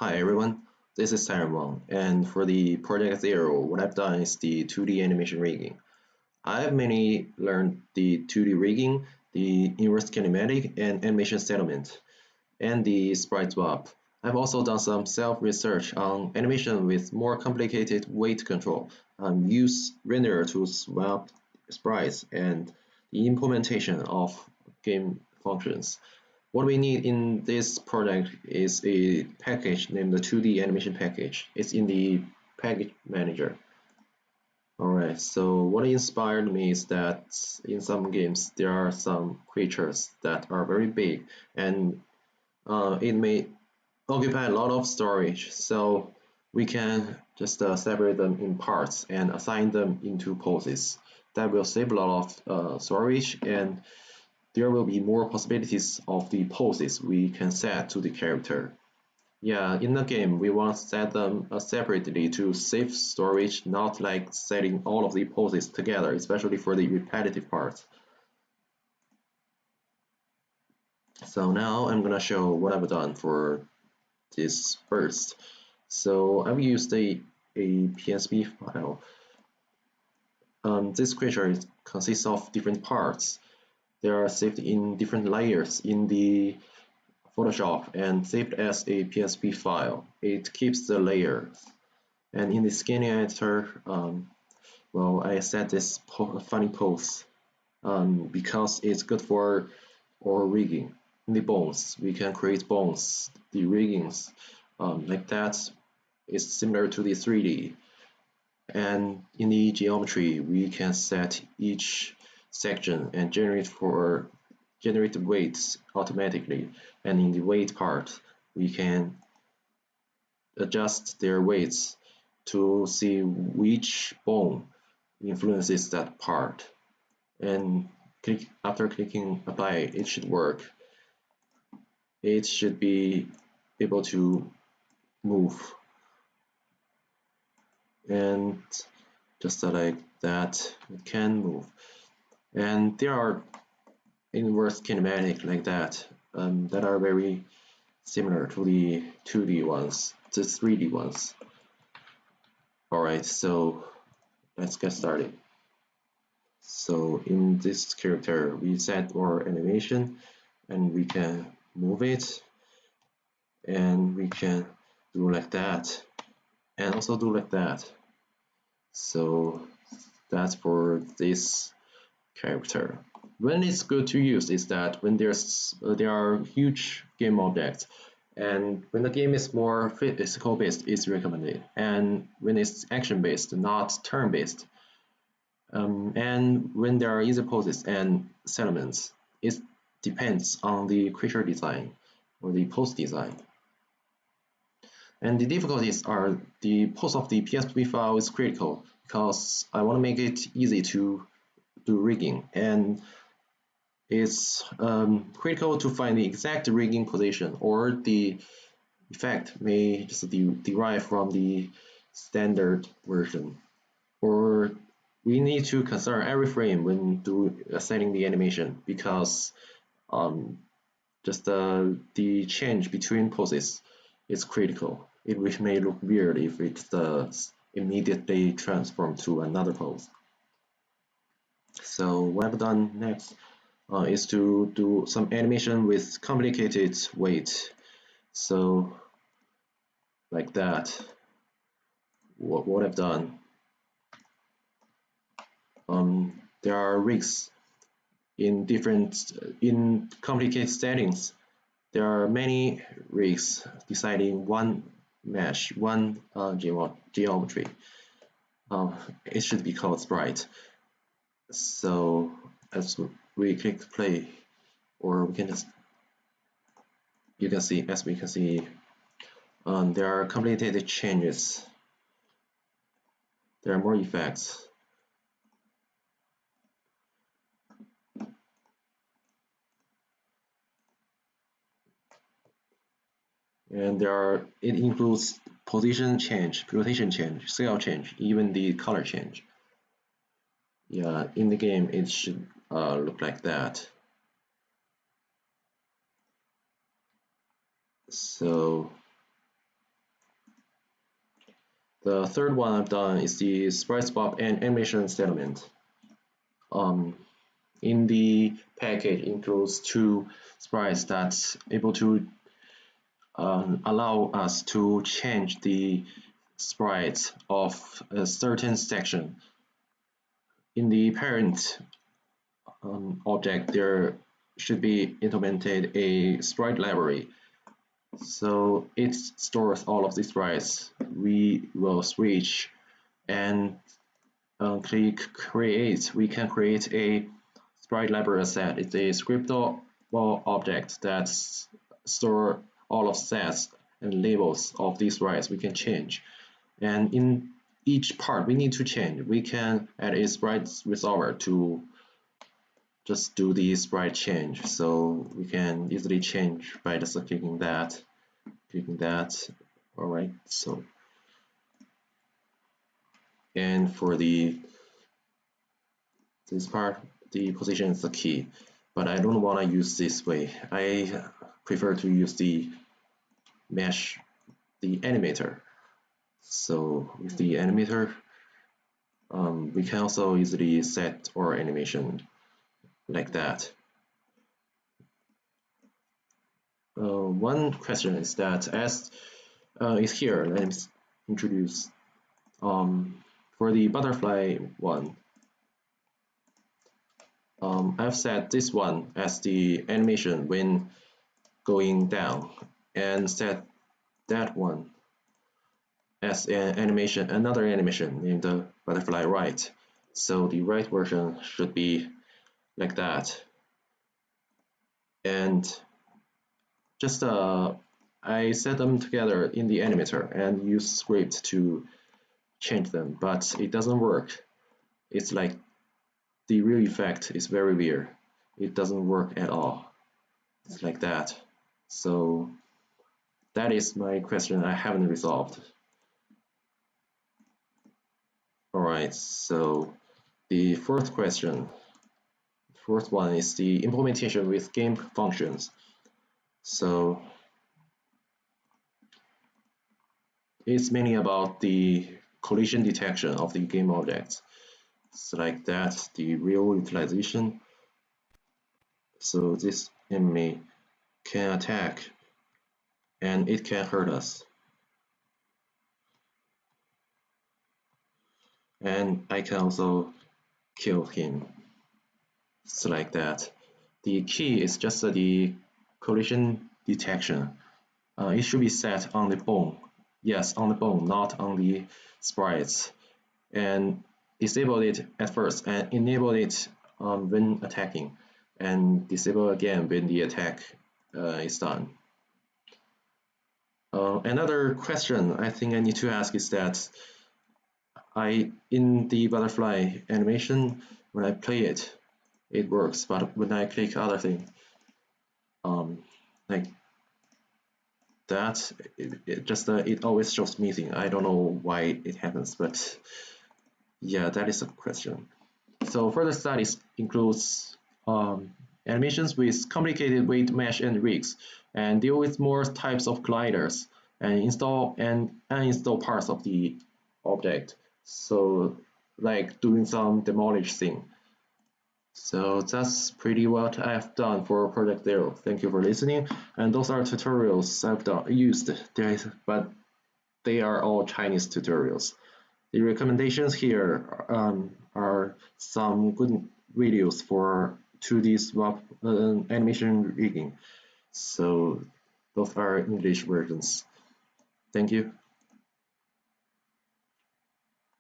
Hi everyone, this is Siren Wang, and for the Project Zero, what I've done is the 2D animation rigging. I've mainly learned the 2D rigging, the inverse kinematic and animation settlement, and the sprite swap. I've also done some self-research on animation with more complicated weight control, use renderer to swap sprites, and the implementation of game functions. What we need in this project is a package named the 2D animation package. It's in the package manager. Alright, so what inspired me is that in some games there are some creatures that are very big and it may occupy a lot of storage. So we can just separate them in parts and assign them into poses. That will save a lot of storage, and there will be more possibilities of the poses we can set to the character. Yeah, in the game, we want to set them separately to save storage, not like setting all of the poses together, especially for the repetitive parts. So now I'm gonna show what I've done for this first. So I've used a PSP file. This creature consists of different parts. They are saved in different layers in the Photoshop and saved as a PSP file. It keeps the layers. And in the scanning editor, well, I set this funny pose because it's good for our rigging. In the bones, we can create bones, the riggings like that is similar to the 3D. And in the geometry, we can set each section and generate the weights automatically. And in the weight part, we can adjust their weights to see which bone influences that part. And after clicking apply, it should work. It should be able to move. And just like that, it can move. And there are inverse kinematic like that that are very similar to the 2D ones, the 3D ones. Alright, so let's get started. So in this character, we set our animation and we can move it, and we can do like that and also do like that. So that's for this character. When it's good to use is that when there are huge game objects, and when the game is more physical based, it's recommended. And when it's action based, not turn based, and when there are easy poses and settlements, it depends on the creature design or the pose design. And the difficulties are the pose of the PSP file is critical because I want to make it easy to do rigging, and it's critical to find the exact rigging position, or the effect may just derive from the standard version, or we need to consider every frame when setting the animation, because just the change between poses is critical. It may look weird if it immediately transform to another pose. So what I've done next is to do some animation with complicated weight. So like that, what I've done, there are rigs in complicated settings. There are many rigs deciding one mesh, one geometry. It should be called sprite. So as we click play, or we can just, as we can see, there are complicated changes. There are more effects. And it includes position change, rotation change, scale change, even the color change. Yeah, in the game it should look like that. So The third one I've done is the sprite swap and animation settlement. Um, in the package includes two sprites that's able to allow us to change the sprites of a certain section. In the parent object, there should be implemented a sprite library. So it stores all of these sprites. We will switch and click create. We can create a sprite library set. It's a scriptable object that store all of sets and labels of these sprites we can change. And in each part we need to change, we can add a sprite resolver to just do the sprite change. So we can easily change by just clicking that. All right. So, and for this part, the position is the key, but I don't want to use this way. I prefer to use the mesh, the animator. So with the animator, we can also easily set our animation like that. One question is that as is here, let me introduce for the butterfly one. I've set this one as the animation when going down and set that one as an animation, another animation named the butterfly right. So the right version should be like that. And just I set them together in the animator and use script to change them, but it doesn't work. It's like the real effect is very weird. It doesn't work at all. It's like that. So that is my question I haven't resolved. Alright, so the fourth question, fourth one is the implementation with game functions. So it's mainly about the collision detection of the game objects. So like that, the real utilization. So this enemy can attack and it can hurt us. And I can also kill him. So like that. The key is just the collision detection. It should be set on the bone. Yes, on the bone, not on the sprites. And disable it at first and enable it when attacking, and disable again when the attack is done. Another question I think I need to ask is that in the butterfly animation, when I play it, it works, but when I click other thing, like that, it always shows missing. I don't know why it happens, but yeah, that is a question. So further studies includes animations with complicated weight mesh and rigs, and deal with more types of colliders, and install and uninstall parts of the object. So like doing some demolish thing. So that's pretty what I've done for Project Zero. Thank you for listening. And those are tutorials I've used, but they are all Chinese tutorials. The recommendations here are some good videos for 2D swap animation rigging. So those are English versions. Thank you.